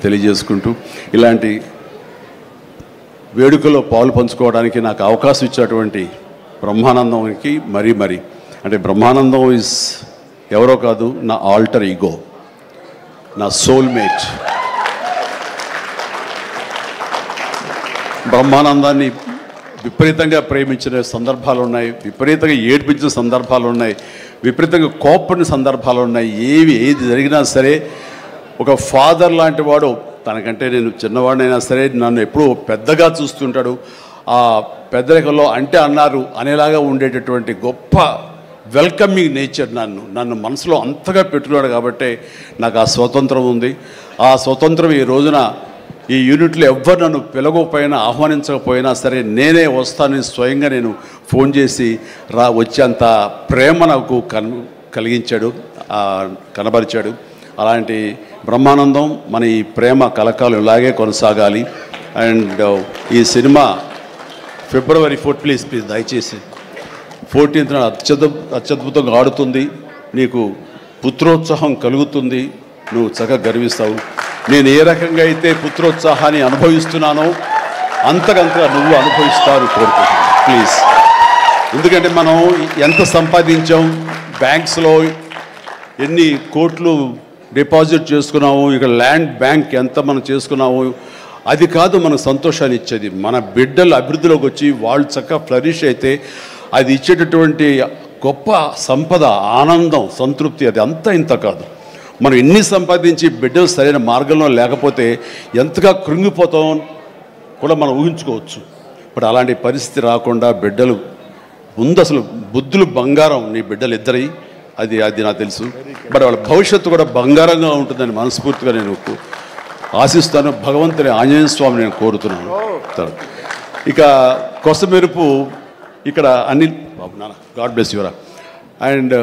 తెలియజేసుకుంటూ ఇలాంటి వేడుకలో పాలు పంచుకోవడానికి నాకు అవకాశం ఇచ్చినటువంటి బ్రహ్మానందంకి మరీ అంటే బ్రహ్మానందం ఈజ్ ఎవరో కాదు, నా ఆల్టర్ ఈగో, నా సోల్మేట్. బ్రహ్మానందాన్ని విపరీతంగా ప్రేమించిన సందర్భాలు ఉన్నాయి, విపరీతంగా ఏడ్పించిన సందర్భాలు ఉన్నాయి, విపరీతంగా కోప్పడిన సందర్భాలు ఉన్నాయి. ఏది జరిగినా సరే ఒక ఫాదర్ లాంటి వాడు, తనకంటే నేను చిన్నవాడినైనా సరే నన్ను ఎప్పుడూ పెద్దగా చూస్తుంటాడు. ఆ పెద్దరికంలో అంటే అన్నారు అనేలాగా ఉండేటటువంటి గొప్ప వెల్కమింగ్ నేచర్ నన్ను మనసులో అంతగా పెట్టుకున్నాడు. కాబట్టి నాకు ఆ స్వతంత్రం ఉంది. ఆ స్వతంత్రం ఈ రోజున ఈ యూనిట్లో ఎవ్వరు నన్ను పిలవకపోయినా ఆహ్వానించకపోయినా సరే నేనే వస్తానని స్వయంగా నేను ఫోన్ చేసి వచ్చేంత ప్రేమ నాకు కలిగించాడు, కనబరిచాడు. అలాంటి బ్రహ్మానందం మన ఈ ప్రేమ కలకాలం ఇలాగే కొనసాగాలి. అండ్ ఈ సినిమా February 4th ప్లీజ్ దయచేసి 14th అత్యద్భుతంగా ఆడుతుంది. నీకు పుత్రోత్సాహం కలుగుతుంది, నువ్వు చక్కగా గర్విస్తావు. నేను ఏ రకంగా అయితే పుత్రోత్సాహాన్ని అనుభవిస్తున్నానో అంతకంతగా నువ్వు అనుభవిస్తావు కోరుకుంటున్నాను ప్లీజ్. ఎందుకంటే మనం ఎంత సంపాదించాం, బ్యాంక్స్లో ఎన్ని కోట్లు డిపాజిట్ చేసుకున్నాము, ఇక్కడ ల్యాండ్ బ్యాంక్ ఎంత మనం చేసుకున్నాము, అది కాదు మనకు సంతోషాన్ని ఇచ్చేది. మన బిడ్డలు అభివృద్ధిలోకి వచ్చి వాళ్ళు చక్కగా ఫ్లరిష్ అయితే అది ఇచ్చేటటువంటి గొప్ప సంపద, ఆనందం, సంతృప్తి అది అంతా ఇంత కాదు. మనం ఎన్ని సంపాదించి బిడ్డలు సరైన మార్గంలో లేకపోతే ఎంతగా కృంగిపోతాం కూడా మనం ఊహించుకోవచ్చు. ఇప్పుడు అలాంటి పరిస్థితి రాకుండా బిడ్డలు ముందు అసలు బుద్ధులు బంగారం నీ బిడ్డలు ఇద్దరి, అది నాకు తెలుసు. బట్ వాళ్ళ భవిష్యత్తు కూడా బంగారంగా ఉంటుందని మనస్ఫూర్తిగా నేను ఆశిస్తాను. భగవంతుని ఆంజనేయ స్వామి నేను కోరుతున్నాను. ఇక కొసమెరుపు ఇక్కడ అనిల్ బాబు నాన్న, గాడ్ బ్లెస్ యువరా. అండ్